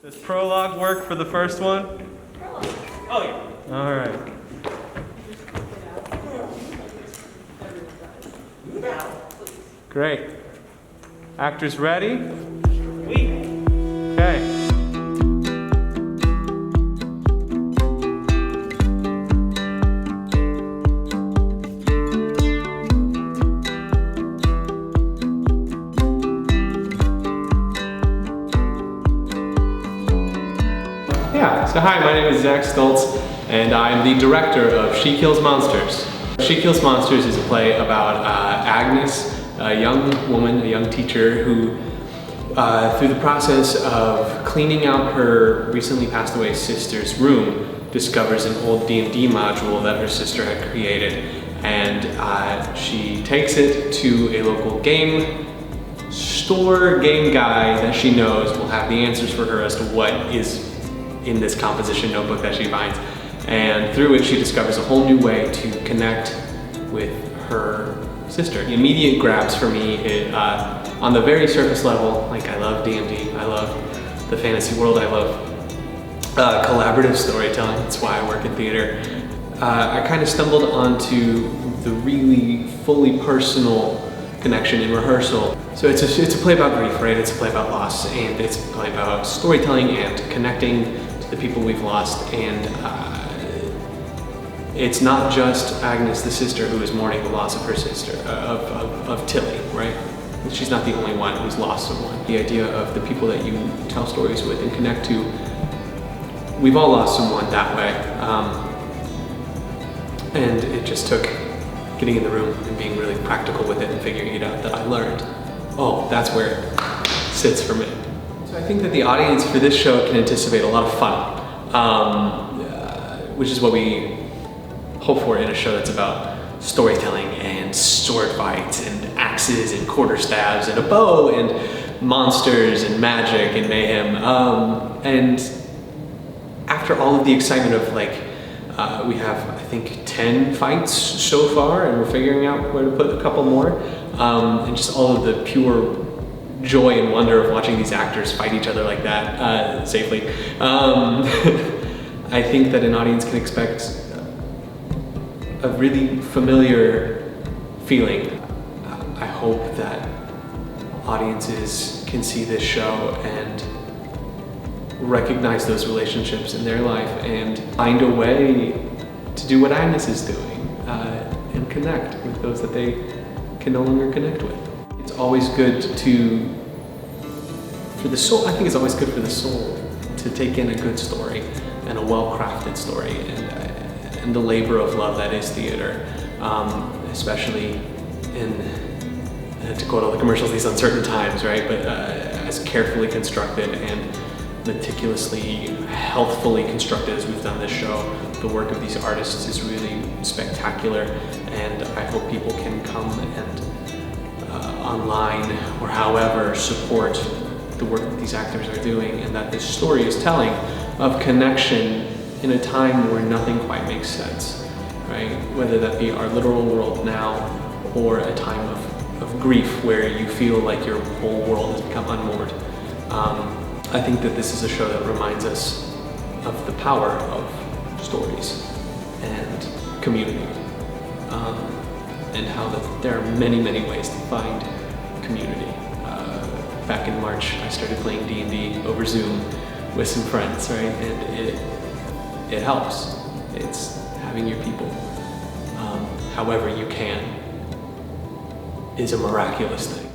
Does prologue work for the first one? Oh yeah. All right. Great. Actors ready? Okay. Yeah, so hi, my name is Zach Stolz, and I'm the director of She Kills Monsters. She Kills Monsters is a play about Agnes, a young woman, a young teacher who, through the process of cleaning out her recently passed away sister's room, discovers an old D&D module that her sister had created. And she takes it to a local game store, game guy that she knows will have the answers for her as to what is in this composition notebook that she finds. And through it, she discovers a whole new way to connect with her sister. The immediate grabs for me, on the very surface level, like I love D&D, I love the fantasy world, I love collaborative storytelling, that's why I work in theater. I kind of stumbled onto the really fully personal connection in rehearsal. So it's a play about grief, right? It's a play about loss, and it's a play about storytelling and connecting to the people we've lost. And it's not just Agnes, the sister, who is mourning the loss of her sister, of Tilly, right? She's not the only one who's lost someone. The idea of the people that you tell stories with and connect to, we've all lost someone that way. And it just took getting in the room and being really practical with it and figuring it out that I learned, oh, that's where it sits for me. So I think that the audience for this show can anticipate a lot of fun, which is what we hope for in a show that's about storytelling and sword fights and axes and quarter stabs and a bow and monsters and magic and mayhem. And after all of the excitement of we have, I think, 10 fights so far, and we're figuring out where to put a couple more. And just all of the pure joy and wonder of watching these actors fight each other like that safely. I think that an audience can expect a really familiar feeling. I hope that audiences can see this show and recognize those relationships in their life and find a way to do what Agnes is doing and connect with those that they can no longer connect with. It's always good for the soul, I think it's always good for the soul to take in a good story and a well-crafted story and the labor of love that is theater, especially in, to quote all the commercials, these uncertain times, right? But as carefully constructed and meticulously, healthfully constructed as we've done this show. The work of these artists is really spectacular, and I hope people can come and online or however support the work that these actors are doing, and that this story is telling of connection in a time where nothing quite makes sense, right? Whether that be our literal world now or a time of grief where you feel like your whole world has become unmoored. I think that this is a show that reminds us of the power of stories and community, and how that there are many, many ways to find community. Back in March, I started playing D&D over Zoom with some friends, right? And it helps. It's having your people, however you can, is a miraculous thing.